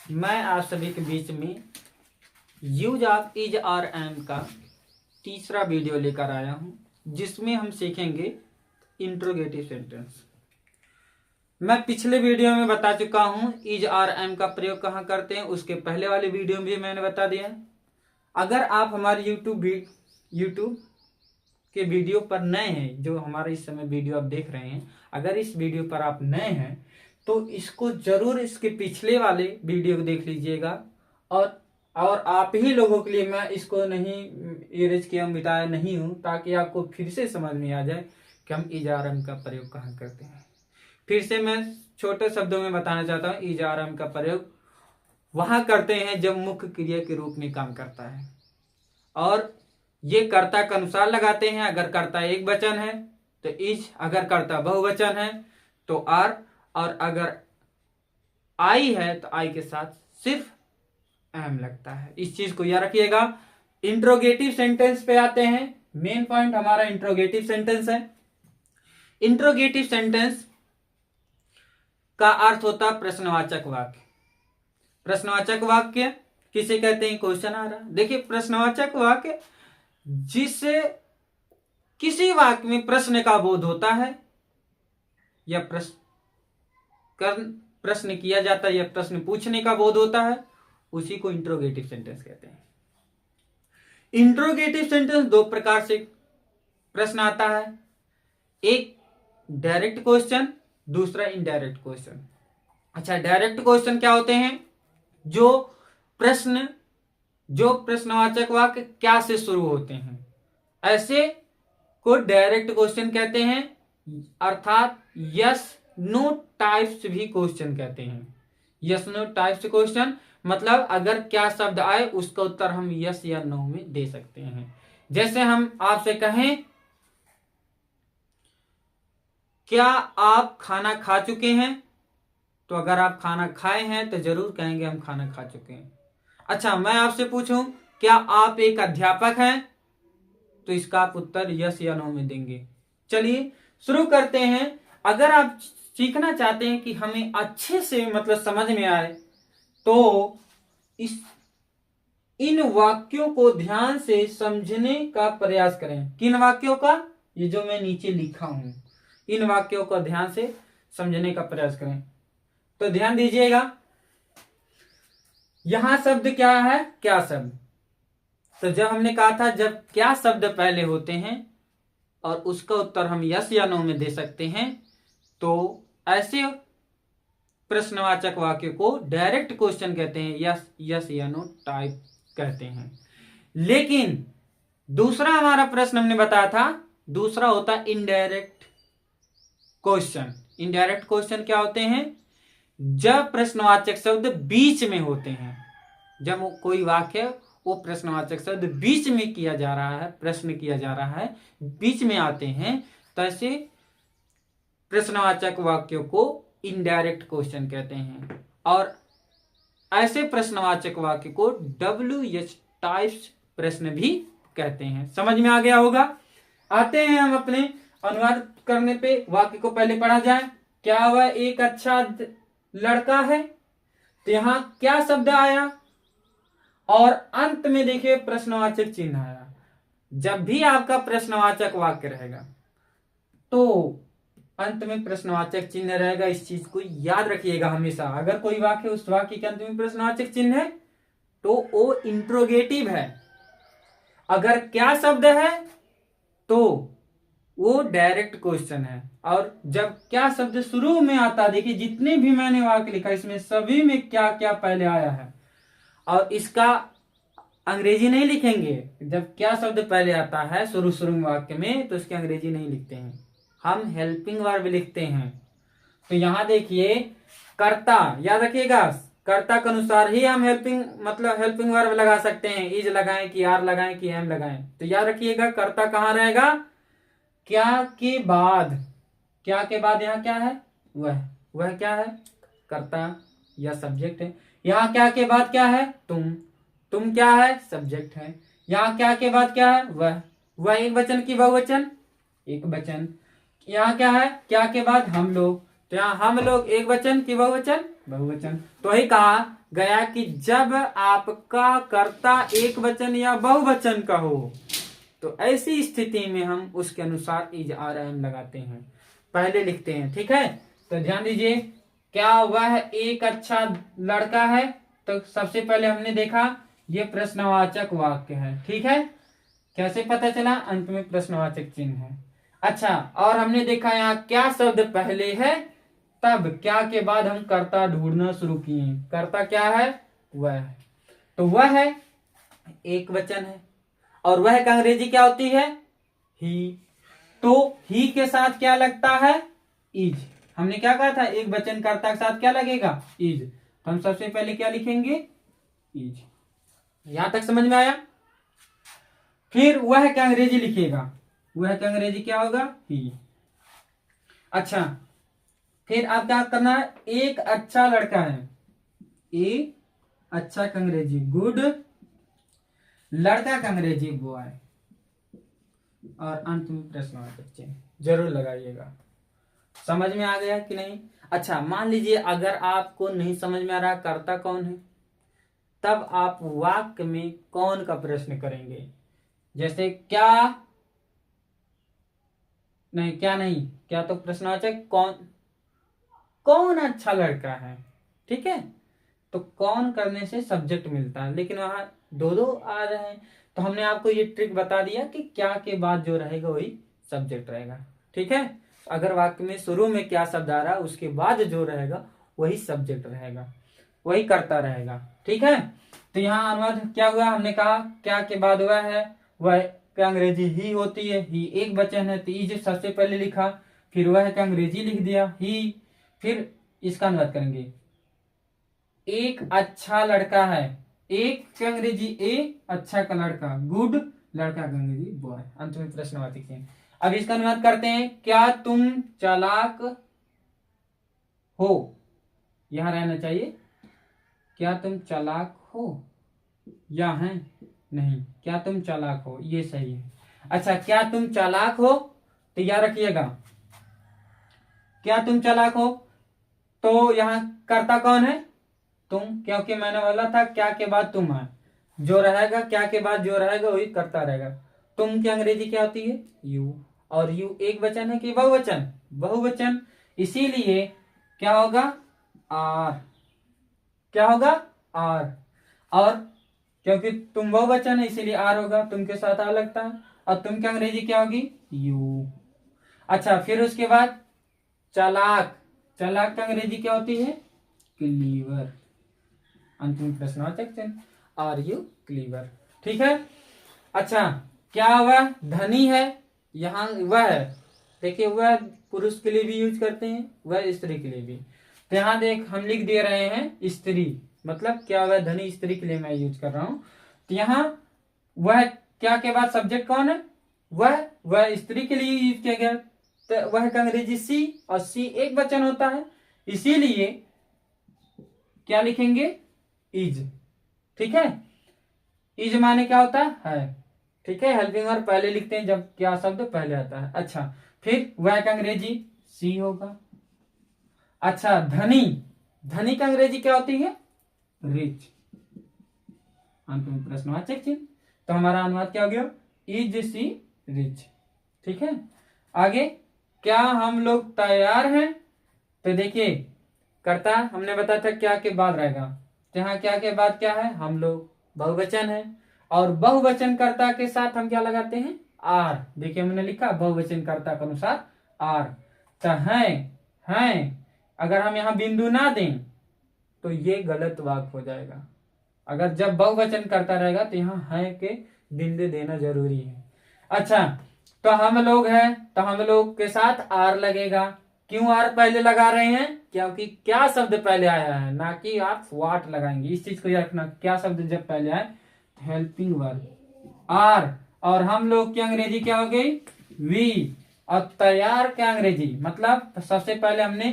मैं आप सभी के बीच में यूज ऑफ इज और एम का तीसरा वीडियो लेकर आया हूं, जिसमें हम सीखेंगे इंट्रोगेटिव सेंटेंस। मैं पिछले वीडियो में बता चुका हूं इज और एम का प्रयोग कहां करते हैं, उसके पहले वाले वीडियो में भी मैंने बता दिया। अगर आप हमारे यूट्यूब के वीडियो पर नए हैं, जो हमारे इस समय वीडियो आप देख रहे हैं, अगर इस वीडियो पर आप नए हैं तो इसको जरूर इसके पिछले वाले वीडियो को देख लीजिएगा। और आप ही लोगों के लिए मैं इसको नहीं इरेज किया मिटाया नहीं हूं, ताकि आपको फिर से समझ में आ जाए कि हम इज और एम का प्रयोग कहाँ करते हैं। फिर से मैं छोटे शब्दों में बताना चाहता हूँ, इज और एम का प्रयोग वहां करते हैं जब मुख्य क्रिया के रूप में काम करता है, और ये कर्ता के अनुसार लगाते हैं। अगर कर्ता एक वचन है तो इज, अगर कर्ता बहुवचन है तो आर, और अगर आई है तो आई के साथ सिर्फ एम लगता है। इस चीज को याद रखिएगा। इंट्रोगेटिव सेंटेंस पे आते हैं। मेन पॉइंट हमारा इंट्रोगेटिव सेंटेंस है। इंट्रोगेटिव सेंटेंस का अर्थ होता है प्रश्नवाचक वाक्य। प्रश्नवाचक वाक्य किसे कहते हैं? क्वेश्चन आ रहा है, देखिए प्रश्नवाचक वाक्य जिससे किसी वाक्य में प्रश्न का बोध होता है, या प्रश्न किया जाता है, या प्रश्न पूछने का बोध होता है, उसी को इंट्रोगेटिव सेंटेंस कहते हैं। इंट्रोगेटिव सेंटेंस दो प्रकार से प्रश्न आता है, एक डायरेक्ट क्वेश्चन, दूसरा इनडायरेक्ट क्वेश्चन। अच्छा, डायरेक्ट क्वेश्चन क्या होते हैं? जो प्रश्नवाचक वाक्य क्या से शुरू होते हैं, ऐसे को डायरेक्ट क्वेश्चन कहते हैं, अर्थात यस नो टाइप्स भी क्वेश्चन कहते हैं। यस नो टाइप्स क्वेश्चन मतलब अगर क्या शब्द आए उसका उत्तर हम यस या नो में दे सकते हैं। जैसे हम आपसे कहें क्या आप खाना खा चुके हैं, तो अगर आप खाना खाए हैं तो जरूर कहेंगे हम खाना खा चुके हैं। अच्छा, मैं आपसे पूछूं क्या आप एक अध्यापक हैं, तो इसका आप उत्तर यस या नो में देंगे। चलिए शुरू करते हैं। अगर आप सीखना चाहते हैं कि हमें अच्छे से मतलब समझ में आए, तो इन वाक्यों को ध्यान से समझने का प्रयास करें। किन वाक्यों का? ये जो मैं नीचे लिखा हूं, इन वाक्यों को ध्यान से समझने का प्रयास करें। तो ध्यान दीजिएगा, यहां शब्द क्या है? क्या शब्द। तो जब हमने कहा था जब क्या शब्द पहले होते हैं और उसका उत्तर हम यस या नो में दे सकते हैं, तो ऐसे प्रश्नवाचक वाक्य को डायरेक्ट क्वेश्चन कहते हैं, यस या नो टाइप कहते हैं। लेकिन दूसरा हमारा प्रश्न हमने बताया था, दूसरा होता है इनडायरेक्ट क्वेश्चन। इनडायरेक्ट क्वेश्चन क्या होते हैं? जब प्रश्नवाचक शब्द बीच में होते हैं, जब कोई वाक्य वो प्रश्नवाचक शब्द बीच में किया जा रहा है, प्रश्न किया जा रहा है, बीच में आते हैं, तो ऐसे प्रश्नवाचक वाक्यों को इनडायरेक्ट क्वेश्चन कहते हैं। और ऐसे प्रश्नवाचक वाक्य को WH टाइप्स प्रश्न भी कहते हैं। समझ में आ गया होगा। आते हैं हम अपने अनुवाद करने पे। वाक्य को पहले पढ़ा जाए। क्या वह एक अच्छा लड़का है, तो यहां क्या शब्द आया, और अंत में देखिए प्रश्नवाचक चिन्ह आया। जब भी आपका प्रश्नवाचक वाक्य रहेगा तो अंत में प्रश्नवाचक चिन्ह रहेगा। इस चीज को याद रखिएगा हमेशा। अगर कोई वाक्य, उस वाक्य के अंत में प्रश्नवाचक चिन्ह है तो वो इंट्रोगेटिव है। अगर क्या शब्द है तो वो डायरेक्ट क्वेश्चन है। और जब क्या शब्द शुरू में आता, देखिए जितने भी मैंने वाक्य लिखा इसमें सभी में क्या क्या पहले आया है, और इसका अंग्रेजी नहीं लिखेंगे। जब क्या शब्द पहले आता है शुरू में वाक्य में, तो इसकी अंग्रेजी नहीं लिखते हैं, हम हेल्पिंग वर्ब लिखते हैं। तो यहां देखिए कर्ता, याद रखिएगा, कर्ता के अनुसार ही हम हेल्पिंग वर्ब लगा सकते हैं। इज लगाएं कि आर लगाएं कि एम लगाएं। तो याद रखिएगा कर्ता कहां रहेगा? क्या के बाद। क्या के बाद यहाँ क्या है? वह क्या है? कर्ता या सब्जेक्ट है। यहाँ क्या के बाद क्या है? तुम क्या है? सब्जेक्ट है। यहाँ क्या के बाद क्या है? वह एक वचन की बहुवचन? एक वचन। यहाँ क्या है? क्या के बाद हम लोग, तो यहाँ हम लोग एक वचन की बहुवचन, बहुवचन। तो ही कहा गया कि जब आपका कर्ता एक वचन या बहुवचन का हो तो ऐसी स्थिति में हम उसके अनुसार इज आर एम लगाते हैं, पहले लिखते हैं। ठीक है, तो ध्यान दीजिए, क्या वह एक अच्छा लड़का है? तो सबसे पहले हमने देखा ये प्रश्नवाचक वाक्य है। ठीक है, कैसे पता चला? अंत में प्रश्नवाचक चिन्ह है। अच्छा, और हमने देखा यहाँ क्या शब्द पहले है, तब क्या के बाद हम कर्ता ढूंढना शुरू किए। कर्ता क्या है? वह है। तो वह है एक वचन है, और वह का अंग्रेजी क्या होती है? ही। तो ही के साथ क्या लगता है? इज। हमने क्या कहा था? एक वचन कर्ता के साथ क्या लगेगा? इज। तो हम सबसे पहले क्या लिखेंगे? इज। यहां तक समझ में आया? फिर वह का अंग्रेजी लिखिएगा। वह का अंग्रेजी क्या होगा? ही। अच्छा, फिर आप क्या करना है? एक अच्छा लड़का है, ए अच्छा का अंग्रेजी गुड, लड़का का अंग्रेजी बॉय, और अंत में प्रश्नवाचक चिन्ह जरूर लगाइएगा। समझ में आ गया कि नहीं? अच्छा, मान लीजिए अगर आपको नहीं समझ में आ रहा कर्ता कौन है, तब आप वाक्य में कौन का प्रश्न करेंगे। जैसे क्या नहीं, क्या नहीं, क्या तो प्रश्नवाचक, कौन, कौन अच्छा लड़का है। ठीक है, तो कौन करने से सब्जेक्ट मिलता है, लेकिन वहां दो दो आ रहे हैं, तो हमने आपको ये ट्रिक बता दिया कि क्या के बाद जो रहेगा वही सब्जेक्ट रहेगा। ठीक है, अगर वाक्य में शुरू में क्या शब्द आ रहा है, उसके बाद जो रहेगा वही सब्जेक्ट रहेगा, वही करता रहेगा। ठीक है, तो यहाँ अनुवाद क्या हुआ? हमने कहा क्या के बाद हुआ है, वह का अंग्रेजी ही होती है, ही एक वचन है, तो इज सबसे पहले लिखा, फिर वह का अंग्रेजी लिख दिया ही, फिर इसका अनुवाद करेंगे। एक अच्छा लड़का है, एक का अंग्रेजी ए अच्छा का लड़का, गुड लड़का का अंग्रेजी बॉय, अंत में प्रश्नवाचक चिन्ह। अब इसका अनुवाद करते हैं। क्या तुम चालाक हो? यहां रहना चाहिए, क्या तुम चालाक हो, या है नहीं, क्या तुम चालाक हो, ये सही है। अच्छा, क्या तुम चालाक हो, तो याद रखिएगा, क्या तुम चालाक हो, तो यहां कर्ता कौन है? तुम, क्योंकि मैंने बोला था क्या के बाद तुम है, जो रहेगा क्या के बाद जो रहेगा वही करता रहेगा। तुम की अंग्रेजी क्या होती है? यू, और यू एक वचन है कि बहुवचन? बहुवचन, इसीलिए क्या होगा? आर। क्या होगा? आर। और क्योंकि तुम बहुवचन है इसीलिए आर होगा, तुम के साथ आ लगता है, और तुम की अंग्रेजी क्या होगी? यू। अच्छा, फिर उसके बाद चालाक, चालाक का अंग्रेजी क्या होती है? क्लीवर, अंतिम प्रश्नवाचक चिन्ह, आर यू क्लीवर। ठीक है, अच्छा, क्या वह धनी है? यहाँ वह है, देखिए वह पुरुष के लिए भी यूज करते हैं, वह स्त्री के लिए भी। तो यहाँ देख हम लिख दे रहे हैं स्त्री, मतलब क्या वह धनी स्त्री के लिए मैं यूज कर रहा हूं। तो यहाँ वह क्या के बाद सब्जेक्ट कौन है? वह स्त्री के लिए यूज किया गया, तो वह का अंग्रेजी सी, और सी एक वचन होता है, इसीलिए क्या लिखेंगे? इज। ठीक है, इज माने क्या होता है? ठीक है, हेल्पिंग वर्ब पहले लिखते हैं जब क्या शब्द पहले आता है। अच्छा, फिर वह का अंग्रेजी सी होगा। अच्छा, धनी, धनी का अंग्रेजी क्या होती है? रिच, अंत में प्रश्नवाचक चिन्ह। तो हमारा अनुवाद क्या हो गया? Is she rich. ठीक है, आगे, क्या हम लोग तैयार हैं? तो देखिए, कर्ता हमने बताया था क्या के बाद रहेगा, तो यहाँ क्या के बाद क्या है? हम लोग, बहुवचन है, और बहुवचन कर्ता के साथ हम क्या लगाते हैं? आर। देखिए हमने लिखा बहुवचन कर्ता के अनुसार आर। तो हैं, अगर हम यहाँ बिंदु ना दें तो ये गलत वाक्य हो जाएगा। अगर जब बहुवचन करता रहेगा तो यहाँ है के बिंदु देना जरूरी है। अच्छा, तो हम लोग हैं, तो हम लोग के साथ आर लगेगा। क्यों आर पहले लगा रहे हैं? क्योंकि क्या शब्द पहले आया है, ना कि आप व्हाट लगाएंगे। इस चीज को याद रखना, क्या शब्द जब पहले आए, हेल्पिंग वर्ब आर, और हम लोग की अंग्रेजी क्या हो गई? वी, और तैयार क्या अंग्रेजी, मतलब सबसे पहले हमने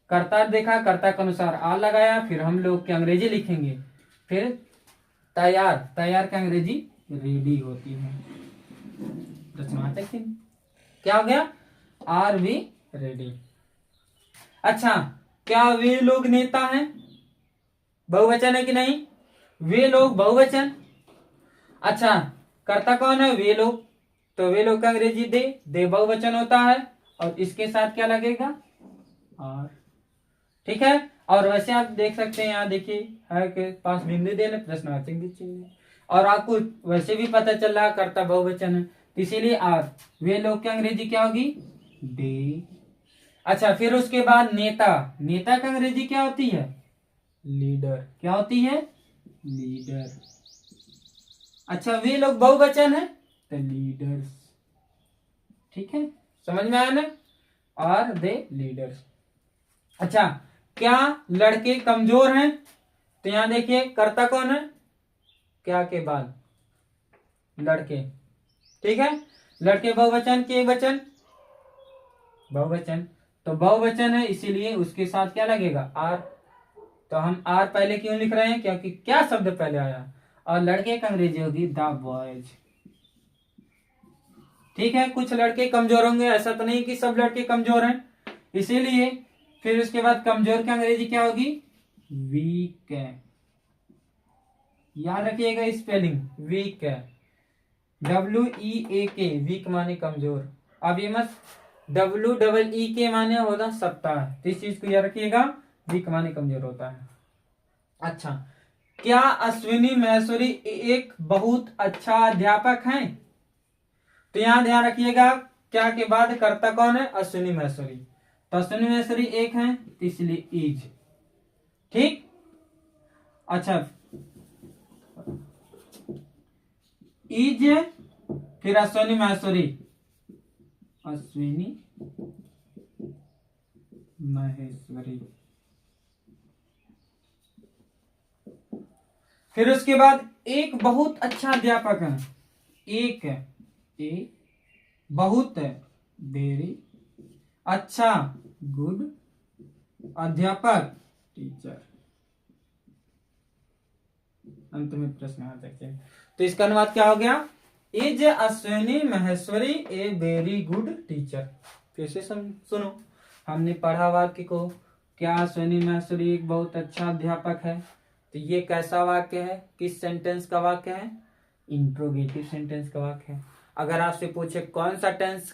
कर्ता देखा, कर्ता के अनुसार आर लगाया, फिर हम लोग की अंग्रेजी लिखेंगे, फिर तैयार, तैयार की अंग्रेजी रेडी होती है। प्रश्नवाचक चिन्ह क्या हो गया? Are we ready. अच्छा, क्या वे लोग नेता हैं? बहुवचन है कि नहीं? वे लोग बहुवचन। अच्छा, कर्ता कौन है? वे लोग। तो वे लोग का अंग्रेजी दे बहुवचन होता है, और इसके साथ क्या लगेगा? और। ठीक है। और वैसे आप देख सकते हैं, यहाँ देखिए है के पास बिंदु देने प्रश्नवाचक भी चिन्ह है। और आपको वैसे भी पता चल रहा कर्ता बहुवचन है, तो इसीलिए आर। वे लोग की अंग्रेजी क्या होगी? दे। अच्छा, फिर उसके बाद नेता। नेता की अंग्रेजी क्या होती है? लीडर। क्या होती है? लीडर। अच्छा, वे लोग बहुवचन है, तो लीडर्स। ठीक है, समझ में आया ना? Are they leaders. अच्छा, क्या लड़के कमजोर हैं? तो यहां देखिए कर्ता कौन है? क्या के बाद लड़के। ठीक है, लड़के बहुवचन के वचन? बहुवचन। तो बहुवचन है, इसीलिए उसके साथ क्या लगेगा? आर। तो हम आर पहले क्यों लिख रहे हैं? क्योंकि क्या शब्द पहले आया, और लड़के की अंग्रेजी होगी द बॉयज। ठीक है, कुछ लड़के कमजोर होंगे, ऐसा तो नहीं कि सब लड़के कमजोर हैं, इसीलिए फिर उसके बाद कमजोर की अंग्रेजी क्या होगी? वीक है। याद रखिएगा स्पेलिंग, वीक है। WEAK, वीक माने कमजोर। अब ये मत WEE माने होगा सप्ताह, तो इस चीज को याद रखिएगा, वीक माने कमजोर होता है। अच्छा, क्या अश्विनी महेश्वरी एक बहुत अच्छा अध्यापक हैं? तो यहां ध्यान रखिएगा, क्या के बाद कर्ता कौन है? अश्विनी महेश्वरी। तो अश्विनी महेश्वरी एक है, तो इसलिए इज। ठीक। अच्छा, इज, फिर अश्विनी महेश्वरी। अश्विनी महेश्वरी। फिर उसके बाद एक बहुत अच्छा अध्यापक है। एक है, ए, बहुत है, वेरी, अच्छा, गुड, अध्यापक, टीचर। अंत में प्रश्न आ सकते हैं, तो इसका अनुवाद क्या हो गया? Is Ashwini Maheshwari a very good teacher. फिर से सुनो, हमने पढ़ा वाक्य को, क्या अश्विनी महेश्वरी एक बहुत अच्छा अध्यापक है। तो ये कैसा वाक्य है? किस सेंटेंस का वाक्य है? इंट्रोगेटिव सेंटेंस का वाक्य है। अगर आपसे पूछे कौन सा टेंस,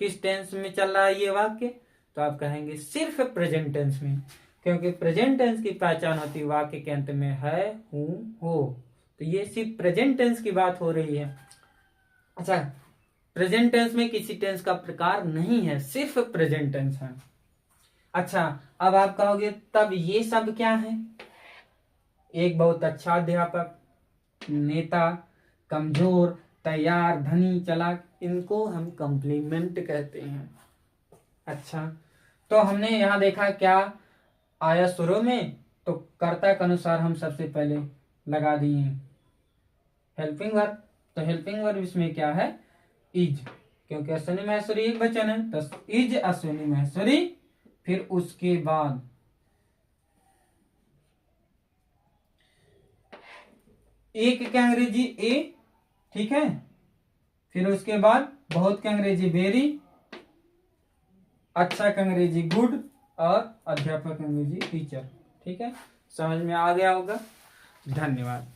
किस टेंस में चल रहा है ये वाक्य, तो आप कहेंगे सिर्फ प्रेजेंट टेंस में, क्योंकि प्रेजेंट टेंस की पहचान होती है वाक्य के अंत में है, हूं, हो। तो ये सिर्फ प्रेजेंट टेंस की बात हो रही है। अच्छा, प्रेजेंट टेंस में किसी टेंस का प्रकार नहीं है, सिर्फ प्रेजेंट टेंस है। अच्छा, अब आप कहोगे तब ये सब क्या है? एक बहुत अच्छा अध्यापक, नेता, कमजोर, तैयार, धनी, चालाक, इनको हम कॉम्प्लीमेंट कहते हैं। अच्छा, तो हमने यहां देखा क्या आया शुरू में, तो कर्ता के अनुसार हम सबसे पहले लगा दिए हेल्पिंग वर्ब। तो हेल्पिंग वर्ब इसमें क्या है? इज, क्योंकि अश्विनी महेश्वरी एक वचन है, तो इज अश्विनी महेश्वरी। फिर उसके बाद एक के अंग्रेजी ए, ठीक है, फिर उसके बाद बहुत के अंग्रेजी वेरी, अच्छा का अंग्रेजी गुड, और अध्यापक अंग्रेजी टीचर। ठीक है, समझ में आ गया होगा। धन्यवाद।